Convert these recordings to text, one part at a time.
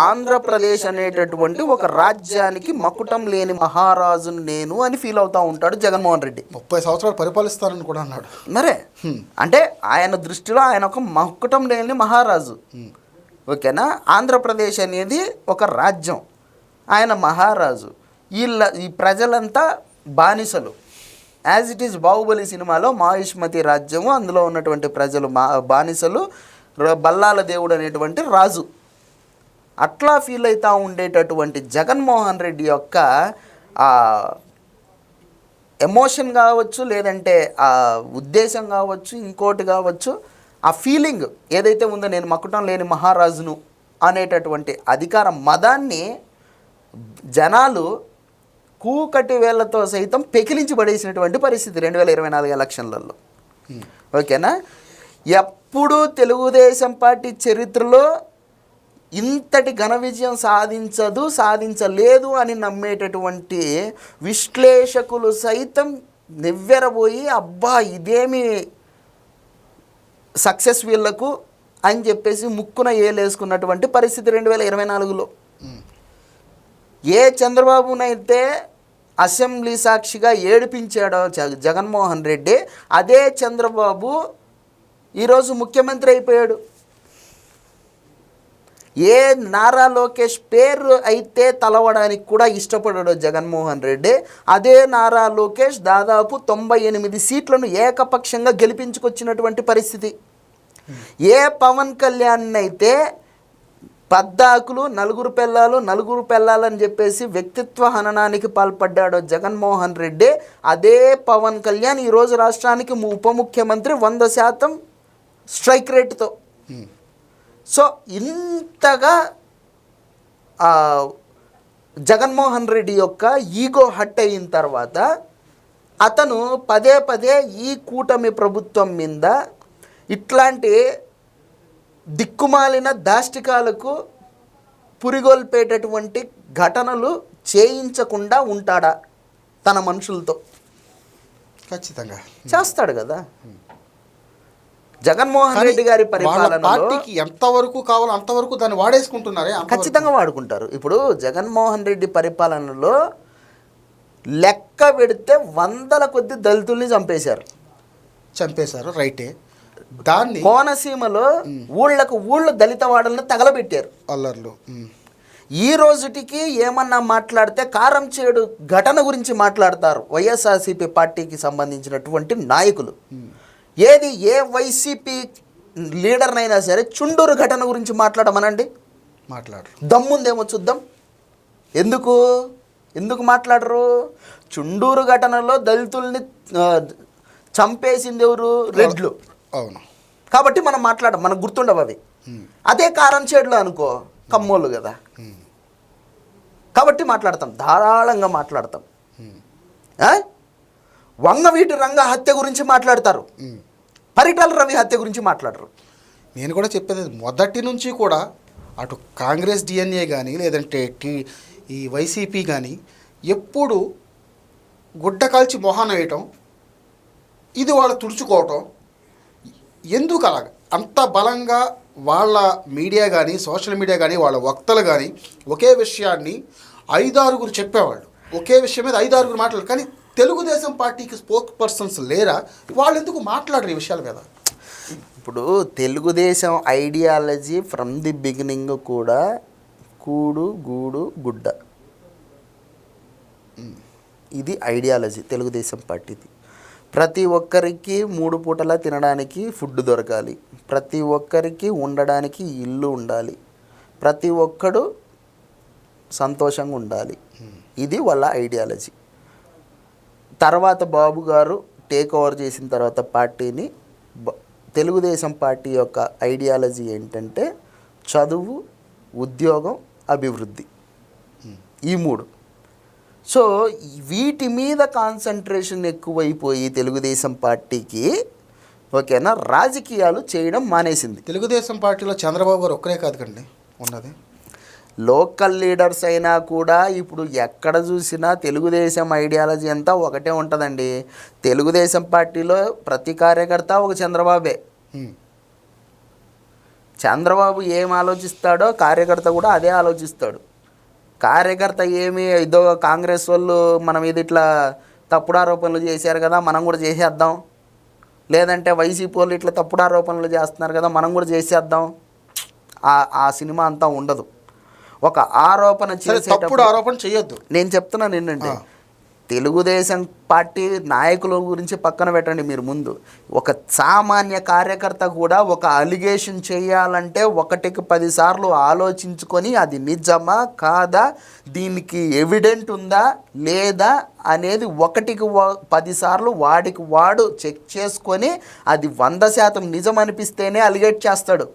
ఆంధ్రప్రదేశ్ అనేటటువంటి ఒక రాజ్యానికి మకుటం లేని మహారాజును నేను అని ఫీల్ అవుతూ ఉంటాడు జగన్మోహన్ రెడ్డి. 30 సంవత్సరాలు పరిపాలిస్తారని కూడా అన్నాడు. మరే అంటే ఆయన దృష్టిలో ఆయన ఒక మకుటం లేని మహారాజు. ఓకేనా. ఆంధ్రప్రదేశ్ అనేది ఒక రాజ్యం, ఆయన మహారాజు, ఈ ప్రజలంతా బానిసలు. యాజ్ ఇట్ ఈజ్ బాహుబలి సినిమాలో మాహిష్మతి రాజ్యము, అందులో ఉన్నటువంటి ప్రజలు బానిసలు, బల్లాల దేవుడు అనేటువంటి రాజు. అట్లా ఫీల్ అవుతూ ఉండేటటువంటి జగన్మోహన్ రెడ్డి యొక్క ఎమోషన్ కావచ్చు, లేదంటే ఆ ఉద్దేశం కావచ్చు, ఇంకోటి కావచ్చు, ఆ ఫీలింగ్ ఏదైతే ఉందో నేను మకుటం లేని మహారాజును అనేటటువంటి అధికార మదాన్ని జనాలు కూకటి వేళ్లతో సైతం పెకిలించి పడేసినటువంటి పరిస్థితి 2024 ఎలక్షన్లలో. ఓకేనా. ఎప్పుడు తెలుగుదేశం పార్టీ చరిత్రలో ఇంతటి ఘన విజయం సాధించలేదు అని నమ్మేటటువంటి విశ్లేషకులు సైతం నివ్వెరబోయి అబ్బా ఇదేమి సక్సెస్ వీళ్ళకు అని చెప్పేసి ముక్కున ఏలేసుకున్నటువంటి పరిస్థితి 2024లో. ఏ చంద్రబాబునైతే అసెంబ్లీ సాక్షిగా ఏడిపించాడో జగన్మోహన్ రెడ్డి, అదే చంద్రబాబు ఈరోజు ముఖ్యమంత్రి అయిపోయాడు. ఏ నారా లోకేష్ పేరు అయితే తలవడానికి కూడా ఇష్టపడాడు జగన్మోహన్ రెడ్డి, అదే నారా లోకేష్ దాదాపు 98 సీట్లను ఏకపక్షంగా గెలిపించుకొచ్చినటువంటి పరిస్థితి. ఏ పవన్ కళ్యాణ్ అయితే పద్దాకులు నలుగురు పెళ్ళాలని చెప్పేసి వ్యక్తిత్వ హననానికి పాల్పడ్డాడో జగన్మోహన్ రెడ్డి, అదే పవన్ కళ్యాణ్ ఈరోజు రాష్ట్రానికి ఉప ముఖ్యమంత్రి 100% స్ట్రైక్ రేట్తో. సో ఇంతగా జగన్మోహన్ రెడ్డి యొక్క ఈగో హట్ అయిన తర్వాత అతను పదే ఈ కూటమి ప్రభుత్వం మీద ఇట్లాంటి దిక్కుమాలిన దాష్టికాలకు పురిగొల్పేటటువంటి ఘటనలు చేయించకుండా ఉంటాడా తన మనుషులతో? ఖచ్చితంగా చేస్తాడు కదా. జగన్మోహన్ రెడ్డి గారి పరిపాలనలో ఎంతవరకు కావాలో అంతవరకు దాన్ని వాడేసుకుంటున్నారే, ఖచ్చితంగా వాడుకుంటారు. ఇప్పుడు జగన్మోహన్ రెడ్డి పరిపాలనలో లెక్క పెడితే 100ల కొద్ది దళితుల్ని చంపేశారు. రైటే. దాన్ని కోనసీమలో ఊళ్ళ దళిత వాడలను తగలబెట్టారు అల్లర్లు. ఈ రోజుటికి ఏమన్నా మాట్లాడితే కారం చేడు ఘటన గురించి మాట్లాడతారు వైఎస్ఆర్సీపీ పార్టీకి సంబంధించినటువంటి నాయకులు. ఏది ఏ వైసీపీ లీడర్నైనా సరే చుండూరు ఘటన గురించి మాట్లాడమనండి, దమ్ముందేమో చూద్దాం. ఎందుకు మాట్లాడరు? చుండూరు ఘటనలో దళితుల్ని చంపేసింది ఎవరు? రెడ్లు. అవును. కాబట్టి మనం మనకు గుర్తుండవు అవి. అదే కారం చేడులో అనుకో కమ్మోళ్ళు కదా. కాబట్టి మాట్లాడతాం, ధారాళంగా మాట్లాడతాం. వంగవీటి రంగ హత్య గురించి మాట్లాడతారు, పరిటాల రవి హత్య గురించి మాట్లాడరు. నేను కూడా చెప్పేది మొదటి నుంచి కూడా అటు కాంగ్రెస్ డిఎన్ఏ కానీ లేదంటే ఈ వైసీపీ కానీ ఎప్పుడు గుడ్డ కాల్చి మొహాన వేయటం, ఇది వాళ్ళు తుడుచుకోవటం. ఎందుకు అలాగ అంత బలంగా వాళ్ళ మీడియా కానీ సోషల్ మీడియా కానీ వాళ్ళ వక్తలు కానీ ఒకే విషయాన్ని 5-6 చెప్పేవాళ్ళు, ఒకే విషయం మీద 5-6 మాట్లాడారు. కానీ తెలుగుదేశం పార్టీకి స్పోక్ పర్సన్స్ లేరా? వాళ్ళు ఎందుకు మాట్లాడరు ఈ విషయాల మీద? ఇప్పుడు Telugu Desam ideology from the beginning కూడా కూడు గూడు గుడ్డ, ఇది ఐడియాలజీ తెలుగుదేశం పార్టీది. ప్రతి ఒక్కరికి 3 పూటలా తినడానికి ఫుడ్ దొరకాలి, ప్రతి ఒక్కరికి ఉండడానికి ఇల్లు ఉండాలి, ప్రతి ఒక్కడు సంతోషంగా ఉండాలి. ఇది వాళ్ళ ఐడియాలజీ. తర్వాత బాబు గారు టేక్ ఓవర్ చేసిన తర్వాత పార్టీని, తెలుగుదేశం పార్టీ యొక్క ఐడియాలజీ ఏంటంటే చదువు, ఉద్యోగం, అభివృద్ధి, ఈ 3. సో వీటి మీద కాన్సన్ట్రేషన్ ఎక్కువైపోయి తెలుగుదేశం పార్టీకి ఓకేనా రాజకీయాలు చేయడం మానేసింది. తెలుగుదేశం పార్టీలో చంద్రబాబు గారు ఒక్కరే కాదు కండి ఉన్నది, లోకల్ లీడర్స్ అయినా కూడా ఇప్పుడు ఎక్కడ చూసినా తెలుగుదేశం ఐడియాలజీ అంతా ఒకటే ఉంటుందండి. తెలుగుదేశం పార్టీలో ప్రతి కార్యకర్త ఒక చంద్రబాబే. చంద్రబాబు ఏం ఆలోచిస్తాడో కార్యకర్త కూడా అదే ఆలోచిస్తాడు. కార్యకర్త ఏమి ఇదో కాంగ్రెస్ వాళ్ళు మన మీద ఇట్లా తప్పుడు ఆరోపణలు చేశారు కదా మనం కూడా చేసేద్దాం, లేదంటే వైసీపీ వాళ్ళు ఇట్లా తప్పుడు ఆరోపణలు చేస్తున్నారు కదా మనం కూడా చేసేద్దాం, ఆ సినిమా అంతా ఉండదు. ఒక ఆరోపణ తప్పుడు ఆరోపణ చేయొద్దు. నేను చెప్తున్నాను ఏంటంటే తెలుగుదేశం పార్టీ నాయకుల గురించి పక్కన పెట్టండి మీరు. ముందు ఒక సామాన్య కార్యకర్త కూడా ఒక అలిగేషన్ చేయాలంటే 1కి 10 సార్లు ఆలోచించుకొని అది నిజమా కాదా, దీనికి ఎవిడెంట్ ఉందా లేదా అనేది 1కి 10 సార్లు వాడికి వాడు చెక్ చేసుకొని అది 100% నిజం అనిపిస్తేనే అలిగేట్ చేస్తాడు.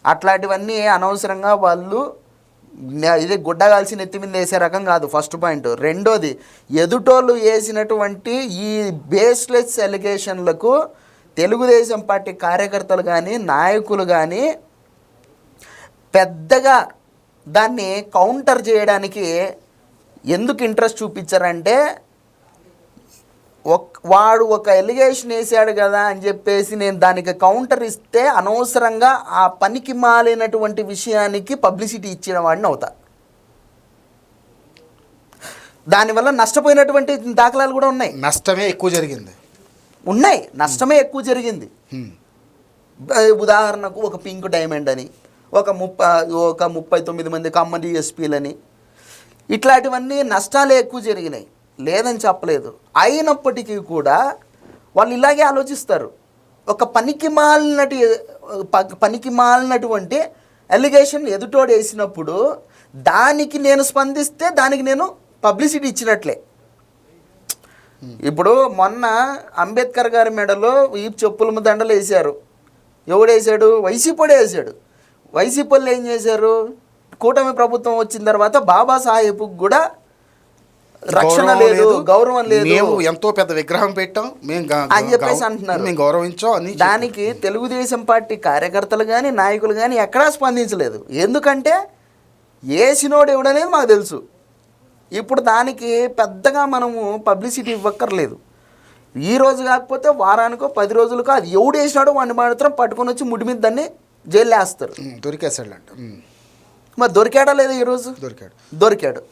అట్లాంటివన్నీ అనవసరంగా వాళ్ళు ఇది గుడ్డగాల్సి నెత్తి మీద వేసే రకం కాదు, ఫస్ట్ పాయింట్. రెండోది, ఎదుటోళ్ళు వేసినటువంటి ఈ బేస్లెస్ ఎలిగేషన్లకు తెలుగుదేశం పార్టీ కార్యకర్తలు కానీ నాయకులు కానీ పెద్దగా దాన్ని కౌంటర్ చేయడానికి ఎందుకు ఇంట్రెస్ట్ చూపించారంటే వాడు ఒక ఎలిగేషన్ వేసాడు కదా అని చెప్పేసి నేను దానికి కౌంటర్ ఇస్తే అనవసరంగా ఆ పనికి మాలినటువంటి విషయానికి పబ్లిసిటీ ఇచ్చిన వాడిని అవుతా. దానివల్ల నష్టపోయినటువంటి దాఖలాలు కూడా ఉన్నాయి. నష్టమే ఎక్కువ జరిగింది. ఉదాహరణకు ఒక పింక్ డైమండ్ అని, ఒక 39 మంది కమ్మ డిఎస్పీలని, ఇట్లాంటివన్నీ నష్టాలే ఎక్కువ జరిగినాయి, లేదని చెప్పలేదు. అయినప్పటికీ కూడా వాళ్ళు ఇలాగే ఆలోచిస్తారు. ఒక పనికి మాలినటువంటి అలిగేషన్ ఎదుటోడు వేసినప్పుడు దానికి నేను స్పందిస్తే దానికి నేను పబ్లిసిటీ ఇచ్చినట్లే. ఇప్పుడు మొన్న అంబేద్కర్ గారి మెడలో ఈ చెప్పుల దండలు వేశారు. ఎవడేసాడు? వైసీపీ వేసాడు. వైసీపీ వాళ్ళు ఏం చేశారు? కూటమి ప్రభుత్వం వచ్చిన తర్వాత బాబాసాహెబ్కి కూడా రక్షణ లేదు, గౌరవం లేదు, మేము ఎంతో పెద్ద విగ్రహం పెట్టాం అని చెప్పేసి అంటున్నారు. మేము గౌరవించాం. దానికి తెలుగుదేశం పార్టీ కార్యకర్తలు కానీ నాయకులు కానీ ఎక్కడా స్పందించలేదు. ఎందుకంటే ఏసినోడు ఎవడనేది మాకు తెలుసు. ఇప్పుడు దానికి పెద్దగా మనము పబ్లిసిటీ ఇవ్వక్కర్లేదు. ఈ రోజు కాకపోతే వారానికో 10 రోజులకో అది ఎవడు వేసినాడో వాడిని మాత్రం పట్టుకొని వచ్చి ముడి మీద దాన్ని జైలు వేస్తారు. దొరికేసాడంట. మరి దొరికాడా లేదా? ఈరోజు దొరికాడు.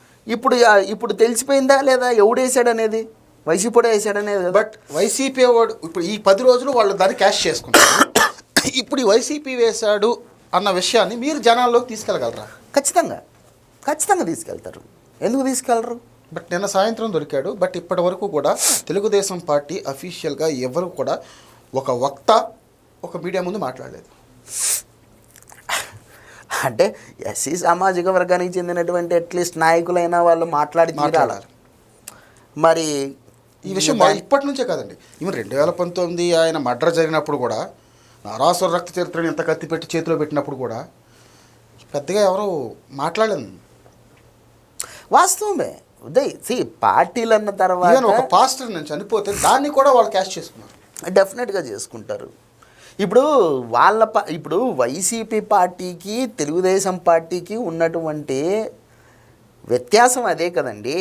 ఇప్పుడు తెలిసిపోయిందా లేదా ఎవడేసాడు అనేది? వైసీపీ వేసాడనేది. బట్ వైసీపీ వాడు ఇప్పుడు ఈ 10 రోజులు వాళ్ళు దాన్ని క్యాష్ చేసుకుంటారు. ఇప్పుడు ఈ వైసీపీ వేశాడు అన్న విషయాన్ని మీరు జనాల్లోకి తీసుకెళ్ళగలరా? ఖచ్చితంగా తీసుకెళ్తారు. ఎందుకు తీసుకెళ్ళరు? బట్ నిన్న సాయంత్రం దొరికాడు. బట్ ఇప్పటి వరకు కూడా తెలుగుదేశం పార్టీ అఫీషియల్గా ఎవరు కూడా ఒక వక్త ఒక మీడియా ముందు మాట్లాడలేదు. అంటే ఎస్సీ సామాజిక వర్గానికి చెందినటువంటి అట్లీస్ట్ నాయకులైనా వాళ్ళు మాట్లాడాలి. మరి ఈ విషయం ఇప్పటి నుంచే కాదండి, ఈవెన్ 2019 ఆయన మర్డర్ జరిగినప్పుడు కూడా నారాసుర రక్త చరిత్రని ఎంత కత్తి పెట్టి చేతిలో పెట్టినప్పుడు కూడా పెద్దగా ఎవరు మాట్లాడలేదు. వాస్తవమే ఉదయ్. పార్టీలు అన్న తర్వాత ఒక పాస్టర్ నుంచి చనిపోతే దాన్ని కూడా వాళ్ళు క్యాష్ చేసుకున్నారు. డెఫినెట్గా చేసుకుంటారు. ఇప్పుడు ఇప్పుడు వైసీపీ పార్టీకి తెలుగుదేశం పార్టీకి ఉన్నటువంటి వ్యత్యాసం అదే కదండి.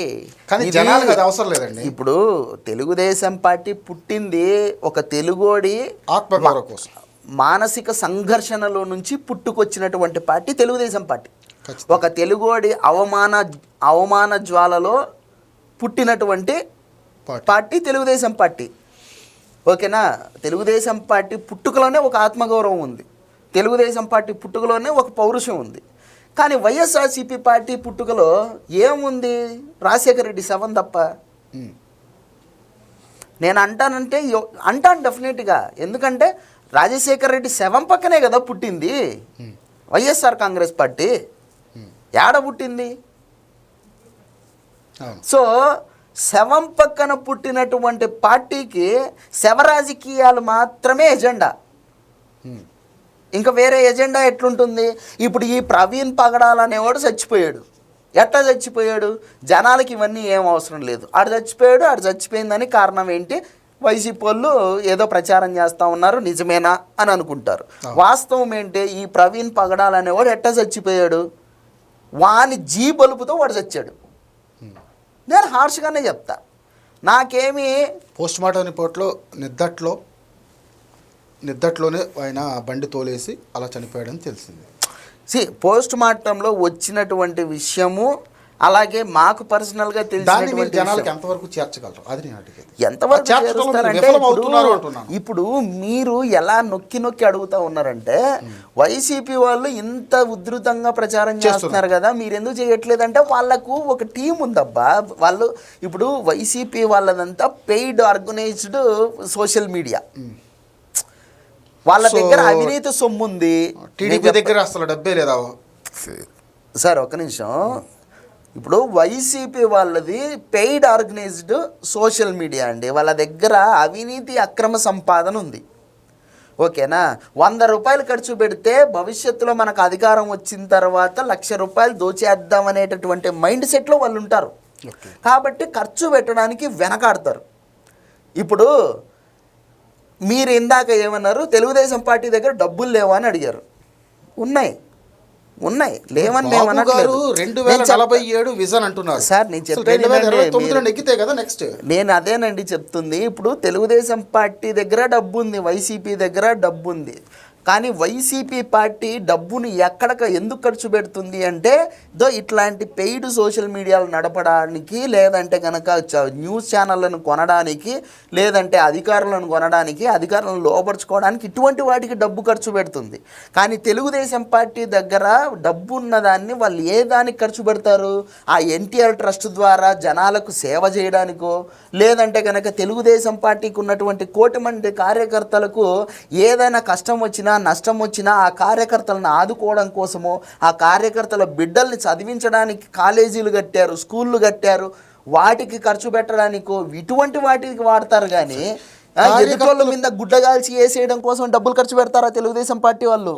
కానీ జనాలకు అది అవసరం లేదండి. ఇప్పుడు తెలుగుదేశం పార్టీ పుట్టింది ఒక తెలుగోడి ఆత్మగౌరవం కోసం, మానసిక సంఘర్షణలో నుంచి పుట్టుకొచ్చినటువంటి పార్టీ తెలుగుదేశం పార్టీ. ఒక తెలుగోడి అవమాన జ్వాలలో పుట్టినటువంటి పార్టీ తెలుగుదేశం పార్టీ. ఓకేనా? తెలుగుదేశం పార్టీ పుట్టుకలోనే ఒక ఆత్మగౌరవం ఉంది, తెలుగుదేశం పార్టీ పుట్టుకలోనే ఒక పౌరుషం ఉంది. కానీ వైఎస్ఆర్సీపీ పార్టీ పుట్టుకలో ఏముంది? రాజశేఖర రెడ్డి శవం తప్ప. నేను అంటాను డెఫినెట్గా. ఎందుకంటే రాజశేఖర రెడ్డి శవం పక్కనే కదా పుట్టింది వైఎస్ఆర్ కాంగ్రెస్ పార్టీ. ఏడ పుట్టింది? సో శవం పక్కన పుట్టినటువంటి పార్టీకి శవ రాజకీయాలు మాత్రమే ఎజెండా. ఇంకా వేరే ఎజెండా ఎట్లుంటుంది? ఇప్పుడు ఈ ప్రవీణ్ పగడాల అనేవాడు చచ్చిపోయాడు. ఎట్లా చచ్చిపోయాడు? జనాలకి ఇవన్నీ ఏం అవసరం లేదు, ఆడు చచ్చిపోయిందని కారణం ఏంటి? వైసీపీ వాళ్ళు ఏదో ప్రచారం చేస్తూ ఉన్నారు, నిజమేనా అని అనుకుంటారు. వాస్తవం ఏంటి? ఈ ప్రవీణ్ పగడాల అనేవాడు ఎట్లా చచ్చిపోయాడు? వాని బలుపుతో వాడు చచ్చాడు. నేను హార్ష్గానే చెప్తా. నాకేమి పోస్ట్ మార్టం రిపోర్ట్లో నిద్దట్లో నిద్దట్లోనే ఆయన బండి తోలేసి అలా చనిపోయాడని తెలిసింది. పోస్ట్ మార్టంలో వచ్చినటువంటి విషయము, అలాగే మాకు పర్సనల్గా దాన్ని మీరు తెలిసినటువంటి జనాలకు విషయం. ఎంతవరకు చేర్చగలరు అది నేను అడిగేది. ఎంతవరకు చేర్చడంలో చేరుస్తారంటే విఫలం అవుతున్నారు అంటున్నాను. ఇప్పుడు మీరు ఎలా నొక్కి నొక్కి అడుగుతా ఉన్నారంటే వైసీపీ వాళ్ళు ఇంత ఉధృతంగా ప్రచారం చేస్తున్నారు కదా, మీరు ఎందుకు చేయట్లేదంటే వాళ్ళకు ఒక టీం ఉందబ్బా. వాళ్ళు ఇప్పుడు వైసీపీ వాళ్ళదంతా పెయిడ్ ఆర్గనైజ్డ్ సోషల్ మీడియా, వాళ్ళ దగ్గర అవినీతి సొమ్ము ఉంది. టీడీపీ దగ్గర అసలు డబ్బే లేదా సార్ ఒక నిమిషం. ఇప్పుడు వైసీపీ వాళ్ళది పెయిడ్ ఆర్గనైజ్డ్ సోషల్ మీడియా అండి. వాళ్ళ దగ్గర అవినీతి అక్రమ సంపాదన ఉంది. ఓకేనా, 100 రూపాయలు ఖర్చు పెడితే భవిష్యత్తులో మనకు అధికారం వచ్చిన తర్వాత 1,00,000 రూపాయలు దోచేద్దాం అనేటటువంటి మైండ్ సెట్లో వాళ్ళు ఉంటారు. కాబట్టి ఖర్చు పెట్టడానికి వెనకాడతారు. ఇప్పుడు మీరు ఇందాక ఏమన్నారు, తెలుగుదేశం పార్టీ దగ్గర డబ్బులు లేవా అని అడిగారు. ఉన్నాయి లేవని మేము అనట్లేదు. 2047 విజన్ అంటున్నారు సార్. నేను చెప్పేది 2029 ఎక్కితే కదా నెక్స్ట్. నేను అదేనండి చెప్తుంది. ఇప్పుడు తెలుగుదేశం పార్టీ దగ్గర డబ్బు ఉంది, వైసీపీ దగ్గర డబ్బు ఉంది. కానీ వైసీపీ పార్టీ డబ్బును ఎందుకు ఖర్చు పెడుతుంది అంటే ఇట్లాంటి పెయిడ్ సోషల్ మీడియాలు నడపడానికి, లేదంటే కనుక న్యూస్ ఛానళ్ళను కొనడానికి, లేదంటే అధికారులను కొనడానికి, అధికారులను లోపరుచుకోవడానికి, ఇటువంటి వాటికి డబ్బు ఖర్చు పెడుతుంది. కానీ తెలుగుదేశం పార్టీ దగ్గర డబ్బు ఉన్నదాన్ని వాళ్ళు ఏ దానికి ఖర్చు పెడతారు? ఆ ఎన్టీఆర్ ట్రస్ట్ ద్వారా జనాలకు సేవ చేయడానికో, లేదంటే కనుక తెలుగుదేశం పార్టీకి ఉన్నటువంటి 1 కోటి మంది కార్యకర్తలకు ఏదైనా కష్టం వచ్చినా నష్టం వచ్చినా ఆ కార్యకర్తలను ఆదుకోవడం కోసమో, ఆ కార్యకర్తల బిడ్డల్ని చదివించడానికి కాలేజీలు కట్టారు, స్కూళ్ళు కట్టారు, వాటికి ఖర్చు పెట్టడానికో ఇటువంటి వాటికి వాడతారు. కానీ ఎదుటోళ్ళ మీద గుడ్డగాల్చి వేసేయడం కోసం డబ్బులు ఖర్చు పెడతారా తెలుగుదేశం పార్టీ వాళ్ళు?